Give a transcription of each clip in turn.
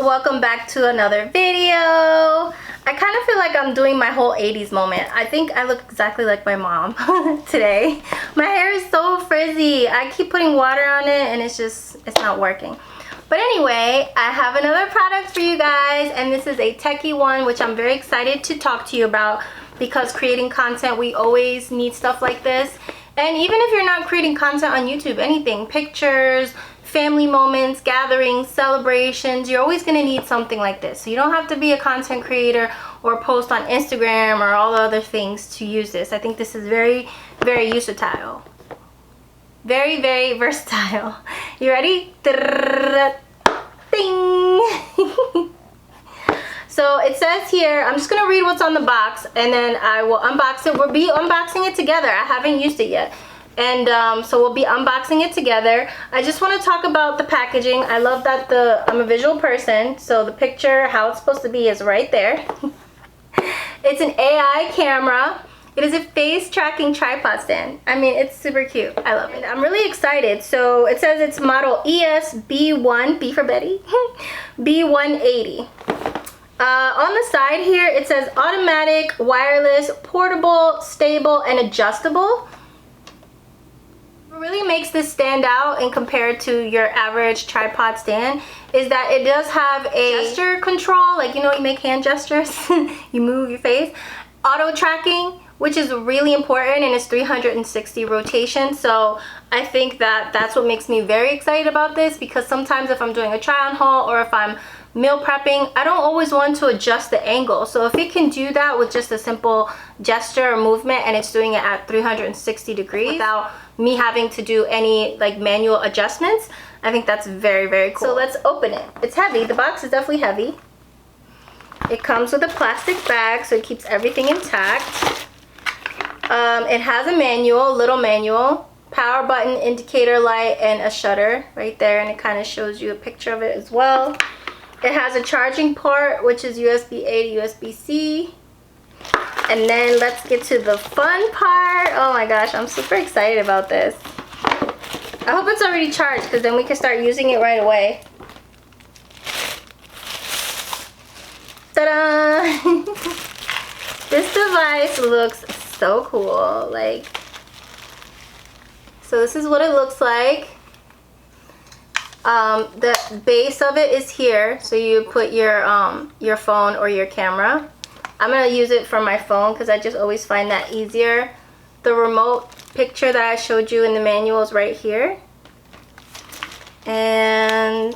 welcome back to another video. I kind of feel like I'm doing my whole 80s moment. I think I look exactly like my mom today. My hair is so frizzy. I keep putting water on it and it's not working. But anyway, I have another product for you guys, and this is a techie one, which I'm very excited to talk to you about because creating content, we always need stuff like this. And even if you're not creating content on YouTube, anything, pictures, family moments, gatherings, celebrations, you're always going to need something like this. So you don't have to be a content creator or post on Instagram or all the other things to use this. I think this is very, very versatile. Very, very versatile. You ready? Ding! So it says here, I'm just going to read what's on the box and then I will unbox it. We'll be unboxing it together. I haven't used it yet. And so we'll be unboxing it together. I just want to talk about the packaging. I love that I'm a visual person, so the picture, how it's supposed to be, is right there. It's an AI camera. It is a face tracking tripod stand. I mean, it's super cute. I love it. I'm really excited. So it says it's model ES-B1, B for Betty, B180. On the side here, it says automatic, wireless, portable, stable, and adjustable. What really makes this stand out and compared to your average tripod stand is that it does have a gesture control, like, you know, you make hand gestures, you move your face. Auto tracking, which is really important, and it's 360 rotation. So I think that's what makes me very excited about this, because sometimes if I'm doing a try on haul or if I'm meal prepping, I don't always want to adjust the angle. So if it can do that with just a simple gesture or movement, and it's doing it at 360 degrees without me having to do any like manual adjustments, I think that's very, very cool. So let's open it. It's heavy. The box is definitely heavy. It comes with a plastic bag, so it keeps everything intact. It has a manual, little manual, power button, indicator light, and a shutter right there, and it kind of shows you a picture of it as well. It has a charging port, which is USB-A to USB-C. And then let's get to the fun part. Oh my gosh, I'm super excited about this. I hope it's already charged, because then we can start using it right away. Ta-da! This device looks so cool. Like, so this is what it looks like. The base of it is here, so you put your phone or your camera. I'm gonna use it for my phone because I just always find that easier. The remote picture that I showed you in the manual is right here, and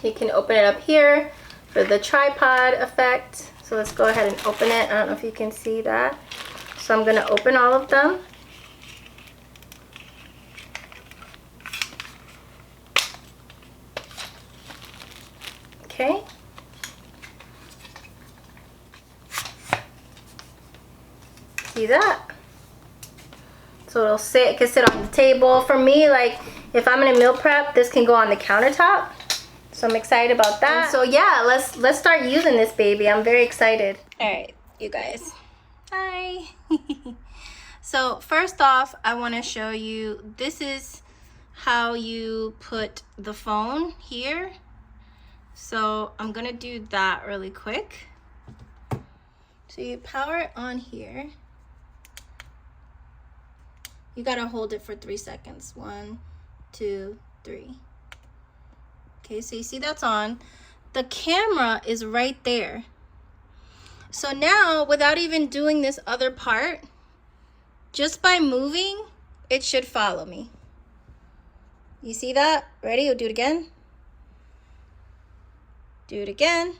you can open it up here for the tripod effect. So let's go ahead and open it. I don't know if you can see that. So I'm gonna open all of them. Okay. See that? So it can sit on the table. For me, like if I'm in a meal prep, this can go on the countertop. So I'm excited about that. And so yeah, let's start using this baby. I'm very excited. All right, you guys. Hi. So first off, I want to show you, this is how you put the phone here. So I'm gonna do that really quick. So you power it on here. You gotta hold it for 3 seconds. 1, 2, 3. Okay, so you see that's on. The camera is right there. So now, without even doing this other part, just by moving, it should follow me. You see that? Ready? We'll do it again. Do it again.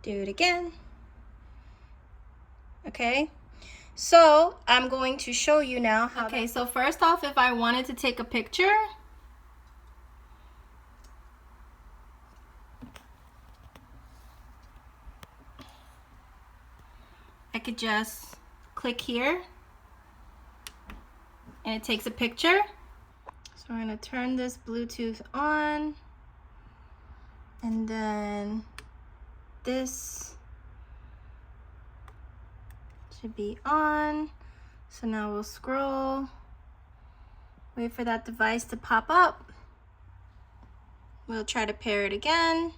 Do it again. Okay. So I'm going to show you now how. Okay, so first off, if I wanted to take a picture, I could just click here and it takes a picture. So I'm going to turn this Bluetooth on, and then this should be on. So now we'll scroll, wait for that device to pop up. We'll try to pair it again.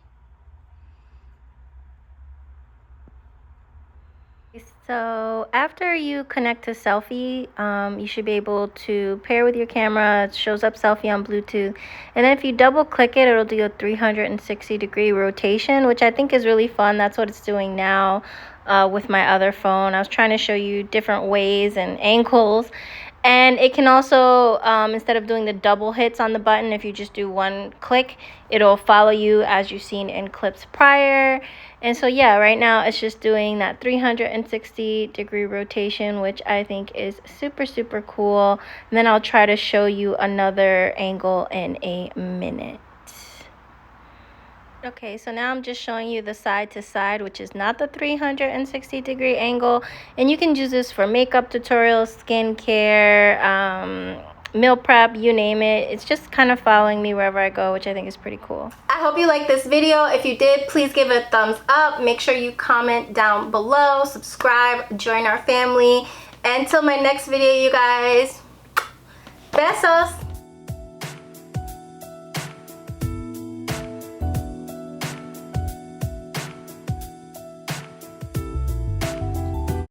So after you connect to Selfie, you should be able to pair with your camera. It shows up Selfie on Bluetooth. And then if you double click it, it'll do a 360-degree rotation, which I think is really fun. That's what it's doing now with my other phone. I was trying to show you different ways and angles. And it can also, instead of doing the double hits on the button, if you just do one click, it'll follow you as you've seen in clips prior. And so yeah, right now it's just doing that 360-degree rotation, which I think is super, super cool. And then I'll try to show you another angle in a minute. Okay, so now I'm just showing you the side to side, which is not the 360-degree angle. And you can use this for makeup tutorials, skincare, meal prep, you name it. It's just kind of following me wherever I go, which I think is pretty cool. I hope you liked this video. If you did, please give it a thumbs up. Make sure you comment down below, subscribe, join our family. Until my next video, you guys, besos.